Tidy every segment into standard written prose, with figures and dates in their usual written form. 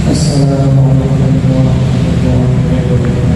Assalamualaikum warahmatullahi wabarakatuh.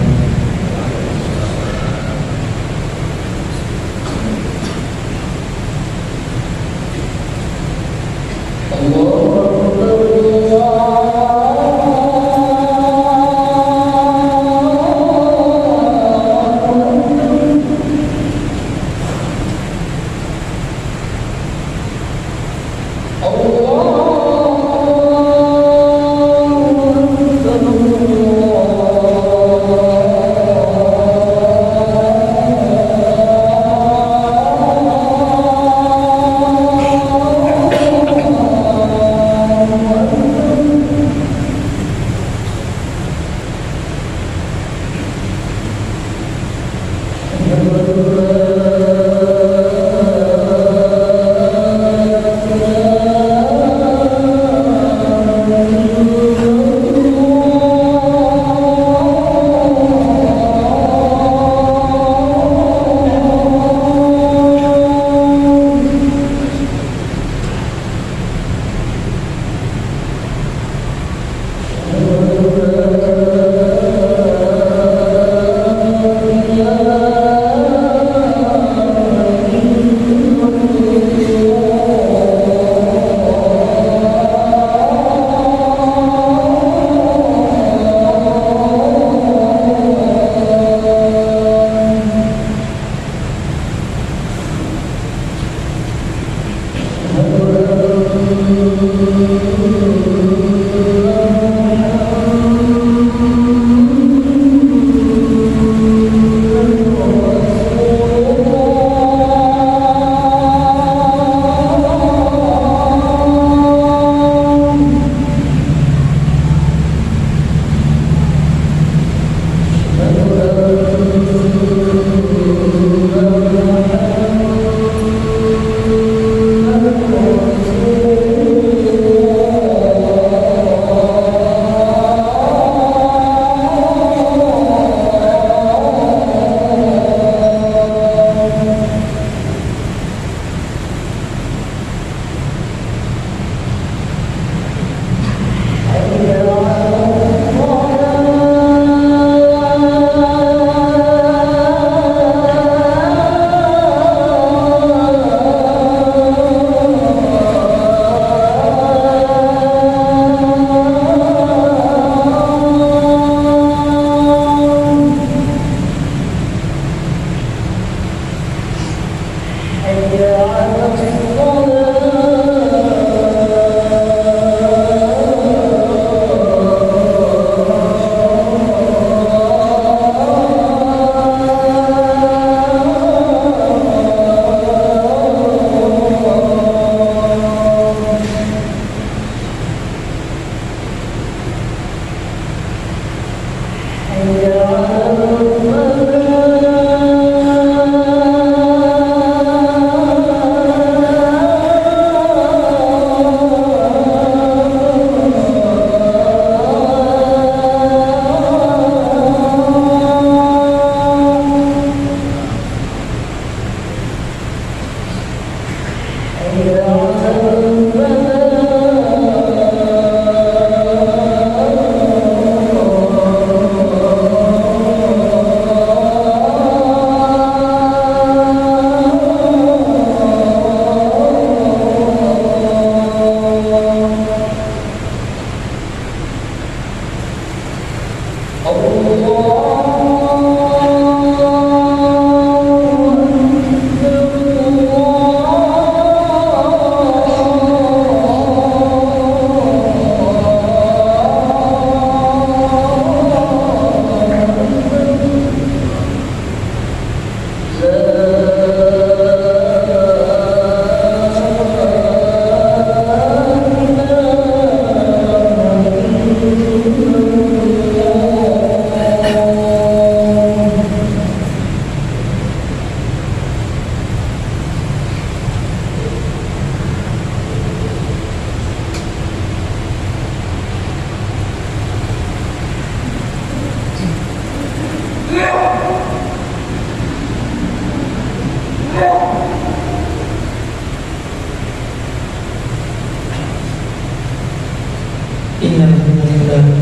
Innal hamdalillah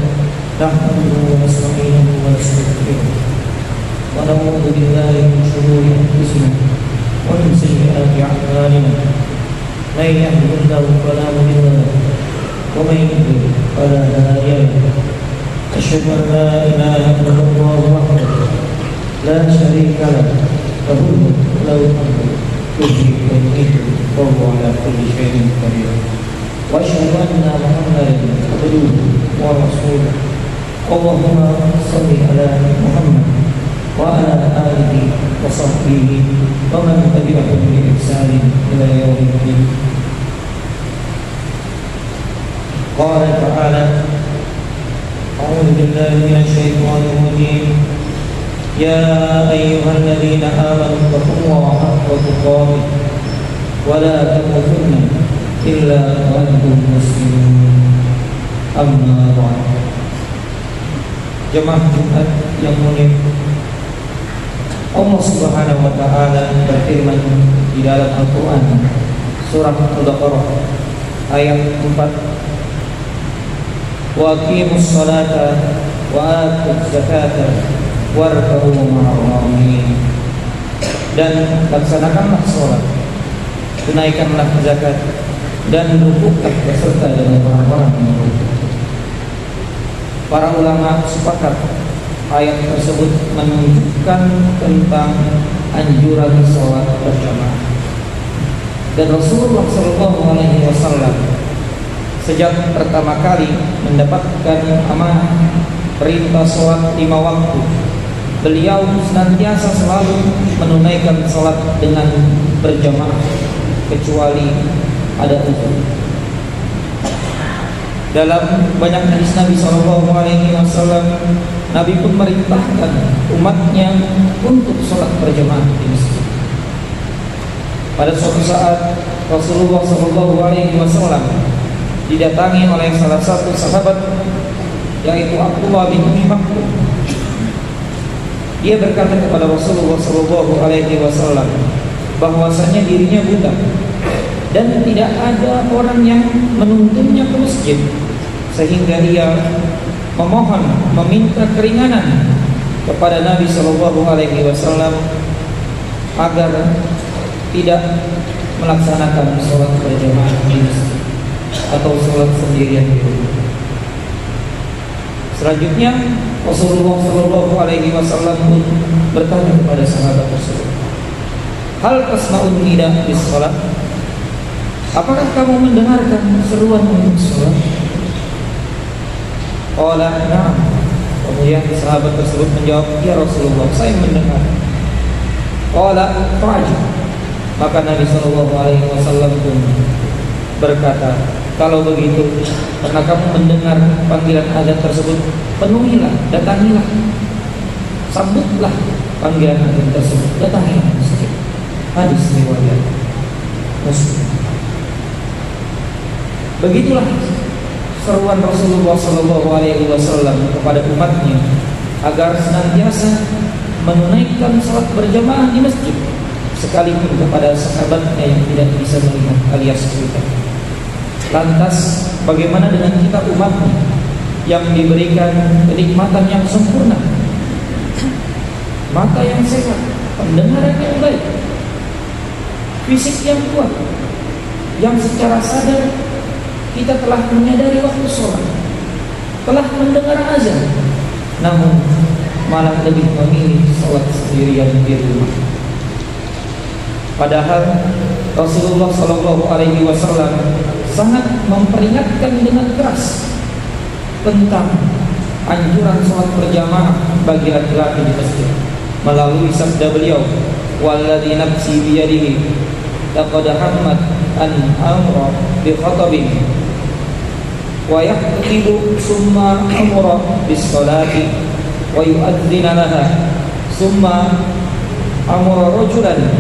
نحمده ونستعينه ونستغفره ونعوذ بالله من شرور أنفسنا ومن سيئات أعمالنا من يهده الله فلا مضل له ومن يضلل فلا هادي له أشهد أن لا إله إلا الله وحده لا شريك له له الملك وله الحمد يحيي ويميت وهو على كل شيء قدير وأشهد أن محمدا عبده ورسوله اللهم صل على محمد وعلى آله وصحبه ومن تبعهم بإحسان إلى يوم الدين. قال تعالى: أعوذ بالله من الشيطان الرجيم. يا أيها الذين آمنوا اتقوا الله حق تقاته ولا تموتن إلا وأنتم مسلمون. أما بعد. Jemaah Jumat yang mulia, Allah Subhanahu wa taala berfirman di dalam Al-Qur'an surah Al-Baqarah ayat 4, wa aqimus salata wa atuz zakata warka'u ma'ar raki'in. Dan laksanakanlah salat, tunaikanlah zakat, dan rukuklah beserta dengan orang-orang yang rukuk. Para ulama sepakat ayat tersebut menunjukkan tentang anjuran sholat berjamaah. Dan Rasulullah SAW sejak pertama kali mendapatkan amanah perintah sholat 5 waktu, beliau senantiasa selalu menunaikan sholat dengan berjamaah kecuali ada uzur. Dalam banyak hadis Nabi SAW, Nabi pun merintahkan umatnya untuk sholat berjamaah di masjid. Pada suatu saat Rasulullah SAW didatangi oleh salah satu sahabat, yaitu Abdullah bin Umi Maktum. Dia berkata kepada Rasulullah SAW bahwasanya dirinya buta dan tidak ada orang yang menuntunnya ke masjid, sehingga ia meminta keringanan kepada Nabi SAW agar tidak melaksanakan sholat berjamaah di masjid atau sholat sendirian di rumah. Selanjutnya Rasulullah SAW pun bertanya kepada sahabat tersebut, hal tasma'un nida bis sholat? Apakah kamu mendengarkan seruan untuk sholat? Qala na'am. Kemudian sahabat tersebut menjawab, ya Rasulullah, saya mendengar. Qala fa'ajib. Maka Nabi SAW pun berkata, kalau begitu, karena kamu mendengar panggilan azan tersebut, penuhilah, datangilah, sambutlah panggilan azan tersebut, datangilah masjid. Hadis riwayat Muslim. Begitulah seruan Rasulullah SAW kepada umatnya agar senantiasa menunaikan salat berjamaah di masjid, sekalipun kepada sahabatnya yang tidak bisa melihat alias kita. Lantas bagaimana dengan kita umatnya yang diberikan kenikmatan yang sempurna, mata yang sehat, pendengaran yang baik, fisik yang kuat, yang secara sadar kita telah menyadari waktu sholat, telah mendengar azan, namun malah lebih memilih sholat sendirian di rumah. Padahal Rasulullah SAW sangat memperingatkan dengan keras tentang anjuran sholat berjamaah bagi laki-laki di masjid melalui sabda beliau, walladzi nafsi biyadihi laqad hammat an amra bi khatabin wa yaqtilu summa amra bis salati wa yu'adzina laha summa amra rajulan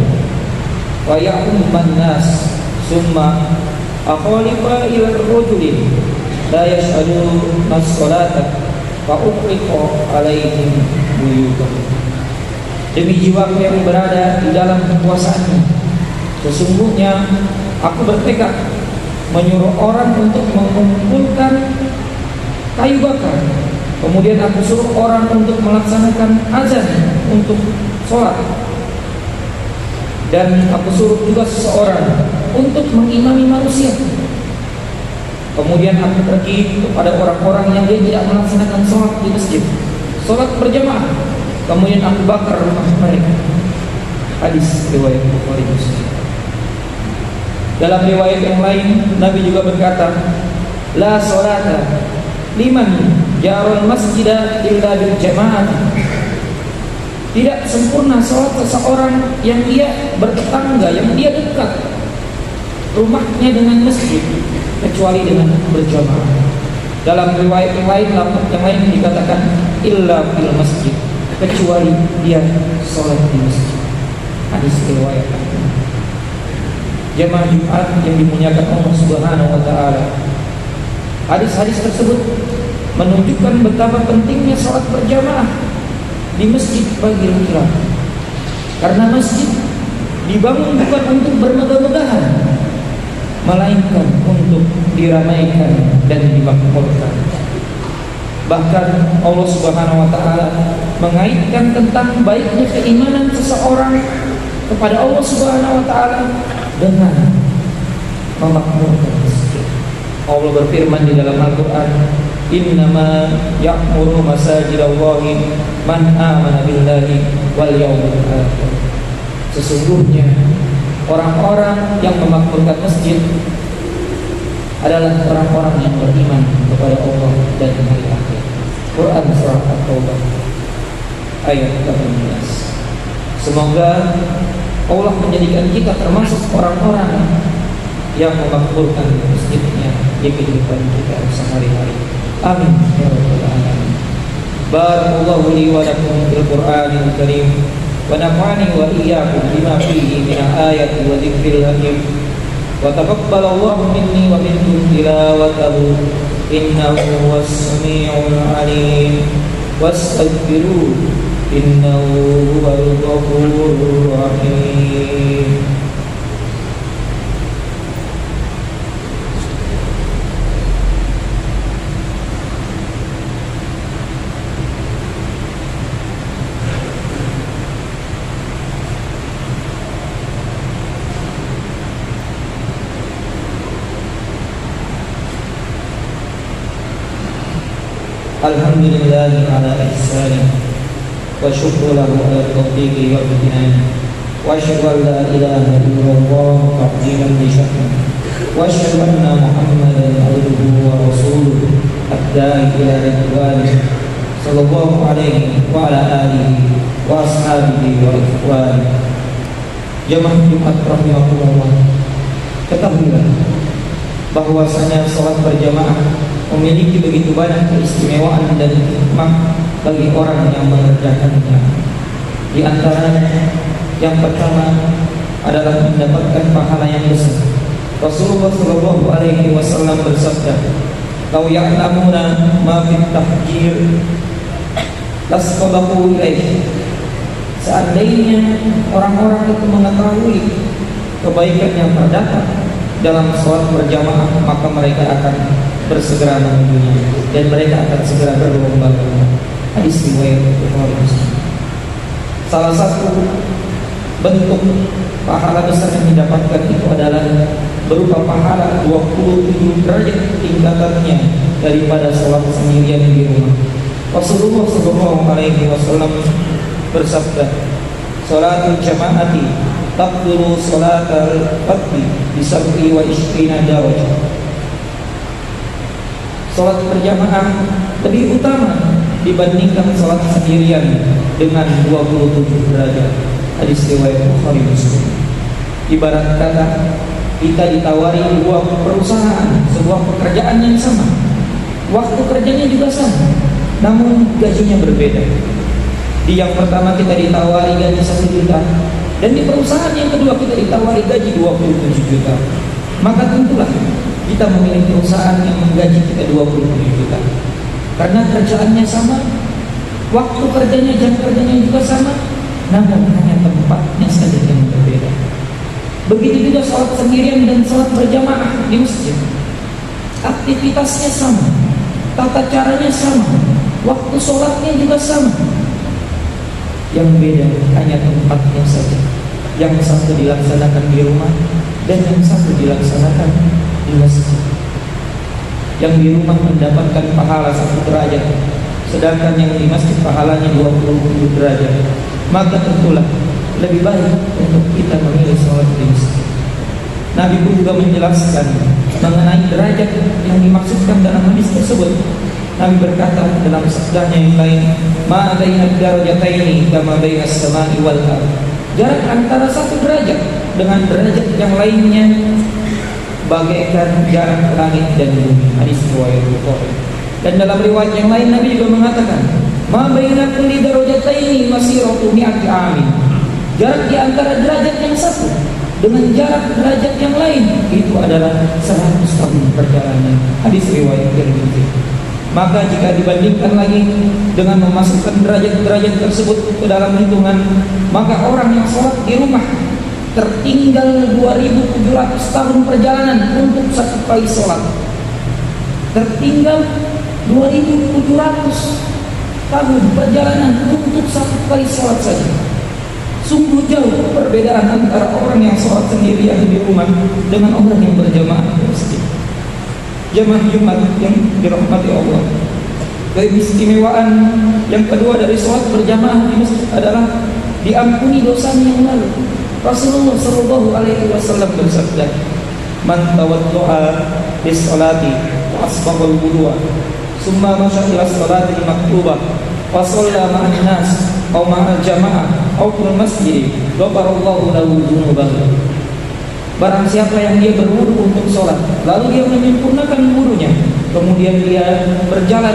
wa ya'umman nas summa aqalifa ila rajulin la yashhaduna as-salata fa uqriqa alaihim buyutahum. Demi jiwaku yang berada di dalam kekuasaanmu, sesungguhnya aku bertekad menyuruh orang untuk mengumpulkan kayu bakar Kemudian aku suruh orang untuk melaksanakan azan untuk sholat. Dan aku suruh juga seseorang untuk mengimami manusia. Kemudian aku pergi kepada orang-orang yang dia tidak melaksanakan sholat di masjid, sholat berjamaah. Kemudian aku bakar rumah mereka. Hadis riwayat Bukhari Muslim. Dalam riwayat yang lain, Nabi juga berkata, la sholata liman jarul masjidah illa bil jamaah. Tidak sempurna sholat seseorang yang dia bertetangga, yang dia dekat rumahnya dengan masjid, kecuali dengan berjamaah. Dalam riwayat yang lain dikatakan illa fil masjid, kecuali dia sholat di masjid. Hadis riwayat jamaah Jumat yang dimuliakan Allah Subhanahu wa taala. Hadis-hadis tersebut menunjukkan betapa pentingnya sholat berjamaah di masjid bagi laki-laki. Karena masjid dibangun bukan untuk bermegah-megahan, melainkan untuk diramaikan dan dimakmurkan. Bahkan Allah Subhanahu wa taala mengaitkan tentang baiknya keimanan seseorang kepada Allah Subhanahu wa taala dengan memakmurkan masjid. Allah berfirman di dalam Al-Qur'an, innama ya'muru masajidallahi man amana billahi wal yawmil akhir. Sesungguhnya orang-orang yang memakmurkan masjid adalah orang-orang yang beriman kepada Allah dan hari akhir. Quran surah At-Taubah ayat 18. Semoga Allah menjadikan kita termasuk orang-orang yang memakmurkan masjidnya di kehidupan kita sehari-hari. Amin ya rabbal alamin. Barakallahu li wa lakum fil Qur'anil Karim wa nafa'ani wa iyyakum bima fihi min ayati wa dzikril hakim. Wa taqabbalallahu minni wa minkum tilawatahu innahu was-sami'ul 'alim. Wastaghfiruhu innahu huwal ghafurur rahim. Alhamdulillahi ala ihsani wa syukru lahu ala taufiqi wa bidinani wa asyhadu an la ilaha illallah ta'ziman li sya'ni wa asyhadu anna Muhammadan abduhu wa rasuluhu ad-da'i ila ridwanihi sallallahu alaihi wa ala alihi wa ashabihi wa ikhwani. Jamaah Jumat rahimakumullah, ketahuilah bahwasanya salat berjamaah memiliki begitu banyak keistimewaan dan hikmah bagi orang yang mengerjakannya. Di antaranya yang pertama adalah mendapatkan pahala yang besar. Rasulullah sallallahu alaihi wasallam bersabda, "Lau ya'lamuna ma fit tahjir lasqabahu ilaih." Seandainya orang-orang itu mengetahui kebaikan yang terdapat dalam sholat berjamaah, maka mereka akan bersegera menujunya dan mereka akan segera berlomba-lomba. Hadis riwayat Bukhari Muslim. Salah satu bentuk pahala besar yang didapatkan itu adalah berupa pahala 27 derajat tingkatannya daripada sholat sendirian di rumah. Rasulullah sallallahu alaihi wasallam bersabda, "Sholatul jama'ati taqdiru sholatal fardhi bi 27 darajah." Salat berjamaah lebih utama dibandingkan salat sendirian dengan 27 derajat. Hadis riwayat Bukhari Muslim. Ibarat kata kita ditawari sebuah perusahaan, sebuah pekerjaan yang sama, waktu kerjanya juga sama, namun gajinya berbeda. Di yang pertama kita ditawari gaji 1 juta, dan di perusahaan yang kedua kita ditawari gaji 27 juta. Maka tentulah kita memilih perusahaan yang menggaji kita 27 juta. Karena kerjaannya sama, waktu kerjanya, jam kerjanya juga sama, namun hanya tempatnya saja yang berbeda. Begitu juga sholat sendirian dan sholat berjamaah di masjid. Aktivitasnya sama, tata caranya sama, waktu sholatnya juga sama. Yang beda hanya tempatnya saja. Yang satu dilaksanakan di rumah dan yang satu dilaksanakan di masjid. Yang di rumah mendapatkan pahala 1 derajat, sedangkan yang di masjid pahalanya 27 derajat. Maka tentulah lebih baik untuk kita memilih sholat di masjid. Nabi pun juga menjelaskan mengenai derajat yang dimaksudkan dalam hadis tersebut. Nabi berkata dalam sabdanya yang lain, "Ma baina darajataini kama baina as-sama'i wal ardh." Jarak antara 1 derajat dengan derajat yang lainnya bagaikan jarak langit dan bumi. Hadis riwayat Bukhari. Dan dalam riwayat yang lain Nabi juga mengatakan, "Ma baina kulli darajataini masiratu mi'ati amin." Jarak di antara derajat yang satu dengan jarak derajat yang lain itu adalah 100 tahun perjalanan. Hadis riwayat Tirmidzi. Maka jika dibandingkan lagi dengan memasukkan derajat-derajat tersebut ke dalam hitungan, maka orang yang sholat di rumah tertinggal 2700 tahun perjalanan untuk 1 kali sholat. Tertinggal 2700 tahun perjalanan untuk 1 kali sholat saja. Sungguh jauh perbedaan antara orang yang sholat sendirian di rumah dengan orang yang berjamaah di masjid. Jamaah Jumat yang dirahmati Allah. Keistimewaan yang kedua dari sholat berjamaah di masjid adalah diampuni dosa yang lalu. Rasulullah Shallallahu Alaihi Wasallam bersabda, "Man tawaddoa bis sholati wa asbaqal wudu'a, summa masya ila sholati maktubah, wa shalla ma'an nas, aw ma'al jamaah, aw fil masjid, ghafarallahu lahu dzunubahu." Barang siapa yang dia berwudu untuk sholat, lalu dia menyempurnakan wudunya, kemudian dia berjalan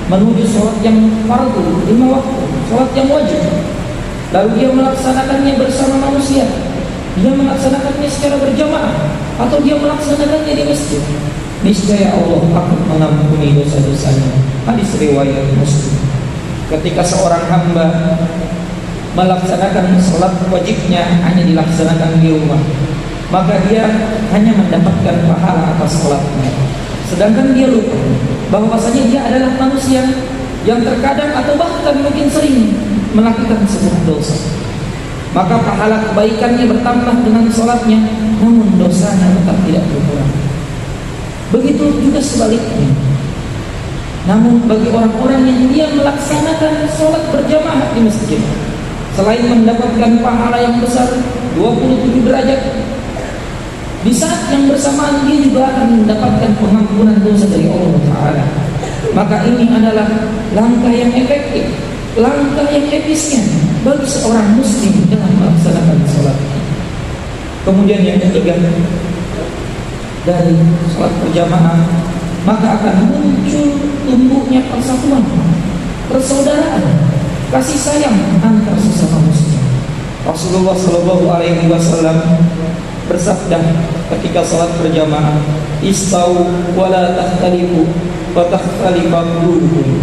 menuju sholat yang fardu 5 waktu, sholat yang wajib, lalu dia melaksanakannya bersama manusia, dia melaksanakannya secara berjamaah, atau dia melaksanakannya di masjid, niscaya Allah akan mengampuni dosa-dosanya. Hadis riwayat Muslim. Ketika seorang hamba melaksanakan sholat wajibnya hanya dilaksanakan di rumah, maka dia hanya mendapatkan pahala atas sholatnya. Sedangkan dia lupa bahwasanya dia adalah manusia yang terkadang atau bahkan mungkin sering melakukan sebuah dosa. Maka pahala kebaikannya bertambah dengan sholatnya, namun dosanya tetap tidak berkurang. Begitu juga sebaliknya. Namun bagi orang-orang yang dia melaksanakan sholat berjamaah di masjid, selain mendapatkan pahala yang besar 27 derajat, di saat yang bersamaan dia juga akan mendapatkan pengampunan dosa dari Allah Ta'ala. Maka ini adalah langkah yang efektif, langkah yang efisien bagi seorang muslim dalam melaksanakan sholat. Kemudian yang ketiga, dari sholat berjamaah maka akan muncul tumbuhnya persatuan, persaudaraan, kasih sayang antar sesama muslim. Rasulullah Shallallahu Alaihi Wasallam bersabda ketika salat berjamaah, "Istau wala takhtalifu wa takhtalifa qulubukum."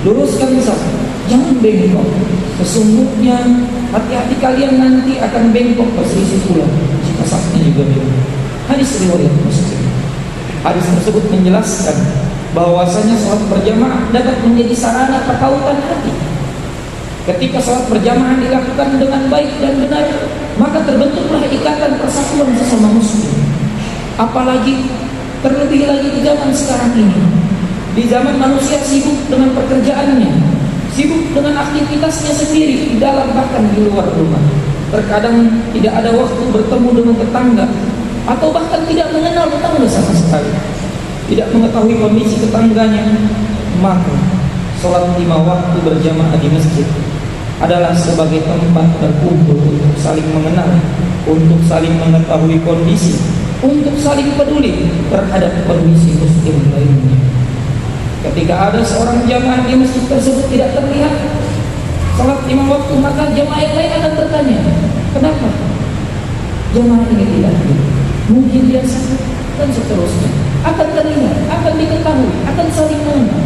Luruskan saf, jangan bengkok. Sesungguhnya hati-hati kalian nanti akan bengkok berselisih pula jika safnya juga bengkok. Hadis riwayat Muslim. Hadis tersebut menjelaskan bahwasanya salat berjamaah dapat menjadi sarana perkautan hati. Ketika salat berjamaah dilakukan dengan baik dan benar, maka terbentuklah ikatan persatuan sesama muslim. Apalagi terlebih lagi di zaman sekarang ini, di zaman manusia sibuk dengan pekerjaannya, sibuk dengan aktivitasnya sendiri di dalam bahkan di luar rumah. Terkadang tidak ada waktu bertemu dengan tetangga, atau bahkan tidak mengenal tetangga sama sekali, tidak mengetahui kondisi tetangganya. Maka sholat 5 waktu berjamaah di masjid adalah sebagai tempat berkumpul untuk saling mengenal, untuk saling mengetahui kondisi, untuk saling peduli terhadap kondisi muslim lainnya. Ketika ada seorang jamaah di masjid tersebut tidak terlihat salat 5 waktu, maka jamaah yang lain akan bertanya, kenapa jamaah ini tidak hadir? Mungkin dia sakit dan seterusnya. Akan terlihat, akan diketahui, akan saling mengenal,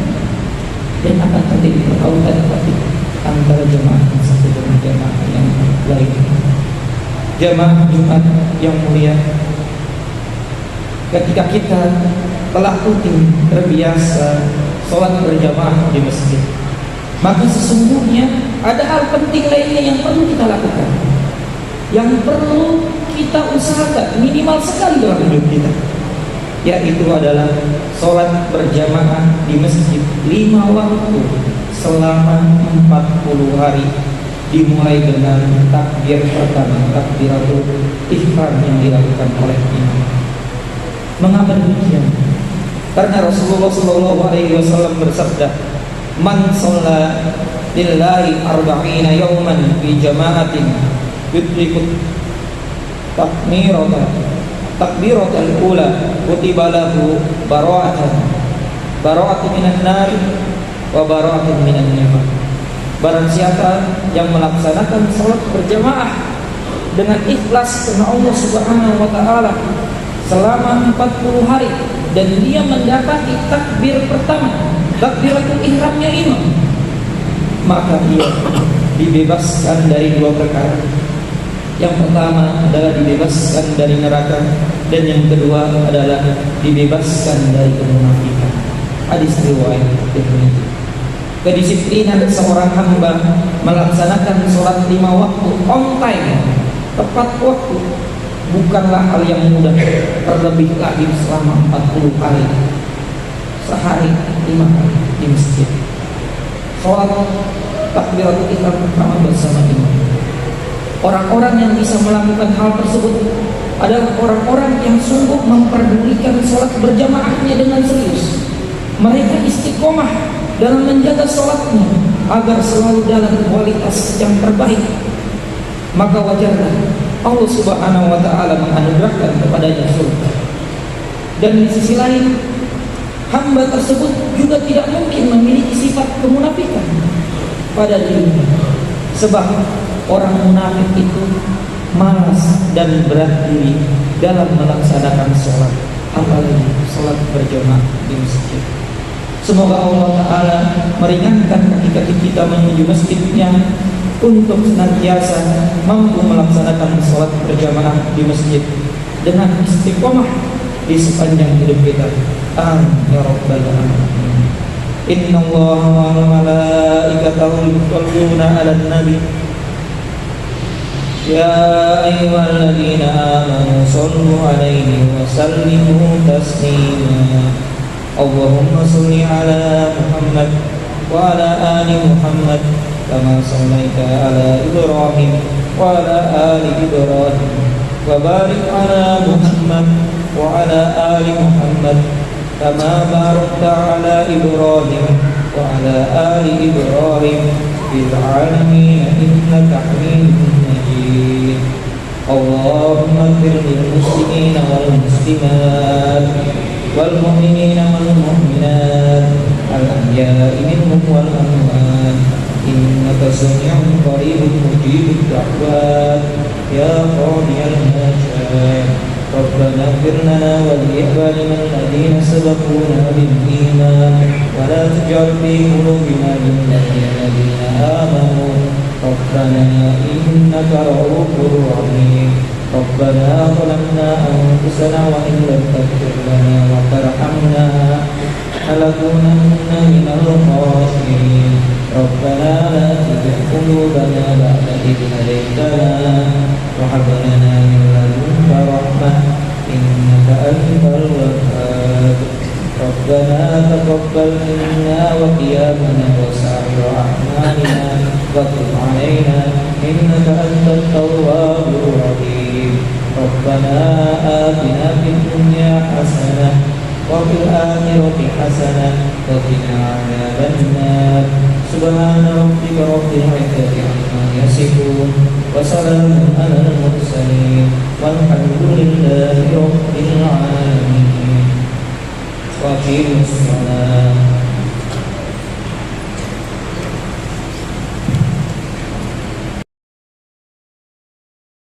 dan akan terjadi perkautan hati antara jemaah yang satu dengan jemaah yang lain. Jemaah Jumat yang mulia, ketika kita telah rutin terbiasa sholat berjamaah di masjid, maka sesungguhnya ada hal penting lainnya yang perlu kita lakukan, yang perlu kita usahakan minimal sekali dalam hidup kita, yaitu adalah sholat berjamaah di masjid 5 waktu selama 40 hari, dimulai dengan takbir pertama, takbiratul ihram yang dilakukan oleh imam. Mengapa demikian? Karena Rasulullah SAW bersabda, "Man shalla lillahi arba'ina yawman fi jama'atin yudrikut takbiratul ula kutiba lahu bara'atun minan nar wa bara'atun minan nifaq." Barang siapa yang melaksanakan salat berjamaah dengan ikhlas karena Allah Subhanahu wa taala selama 40 hari dan dia mendapati takbir pertama, takbiratul ihramnya imam, maka dia dibebaskan dari 2 perkara. Yang pertama adalah dibebaskan dari neraka, dan yang kedua adalah dibebaskan dari kemunafikan. Hadis riwayat Tirmidzi. Kedisiplinan seorang hamba melaksanakan sholat 5 waktu on time, tepat waktu, bukanlah hal yang mudah, terlebih lagi selama 40 hari, sehari 5 kali di masjid. Sholat takbiratul ihram pertama bersama imam. Orang-orang yang bisa melakukan hal tersebut adalah orang-orang yang sungguh memperdulikan sholat berjamaahnya dengan serius. Mereka istiqomah dalam menjaga sholatnya agar selalu dalam kualitas yang terbaik. Maka wajarlah Allah Subhanahu wa taala menganugerahkan kepadanya surga. Dan di sisi lain, hamba tersebut juga tidak mungkin memiliki sifat kemunafikan pada dirinya. Sebab orang munafik itu malas dan berat diri dalam melaksanakan sholat, apalagi sholat berjamaah di masjid. Semoga Allah Ta'ala meringankan kaki-kaki kita menuju masjidnya untuk senantiasa mampu melaksanakan sholat berjamaah di masjid dengan istiqomah di sepanjang hidup kita. Amin ya rabbal alamin. Inna Allaha wa malaikatahu yusholluna 'alan nabi ya ayyuhalladzina amanu shallu 'alaihi wa sallimu taslima. Allahumma shalli 'ala Muhammad wa 'ala ali Muhammad kama shallaita 'ala Ibrahim wa 'ala ali Ibrahim wa barik 'ala Muhammad wa 'ala ali Muhammad kama barakta 'ala Ibrahim wa 'ala ali Ibrahim fil 'alamin innaka Hamidum Majid. Allahumma ighfir lil muslimina wal muslimat wal mu'minina wal mu'minat al ahya'i minhum wal amwat innaka sami'un qaribun mujibud da'wat ya qadiyal hajat. Rabbana ighfir lana wa li ikhwanina alladhina sabaquna bil iman wa la taj'al fi qulubina ghillan lil ladzina amanu Rabbana innaka ra'ufur rahim. Rabbana zalamna anfusana wa in lam taghfir lana wa tarhamna lanakunanna minal khasirin. Rabbana la tuzigh qulubana ba'da idh hadaytana wa hab lana min ladunka rahmah innaka antal wahhab. Rabbana taqabbal minna wa qiyamana wa sa'ir a'malina wa tub 'alaina innaka antat tawwabur rahim. Rabbana atina fid dunya hasanah wa fil akhirati hasanah wa qina 'adzabannar. Subhana rabbika rabbil 'izzati 'amma yasifun wa salamun 'alal mursalin walhamdulillahi rabbil 'alamin. Wa aqimus salat.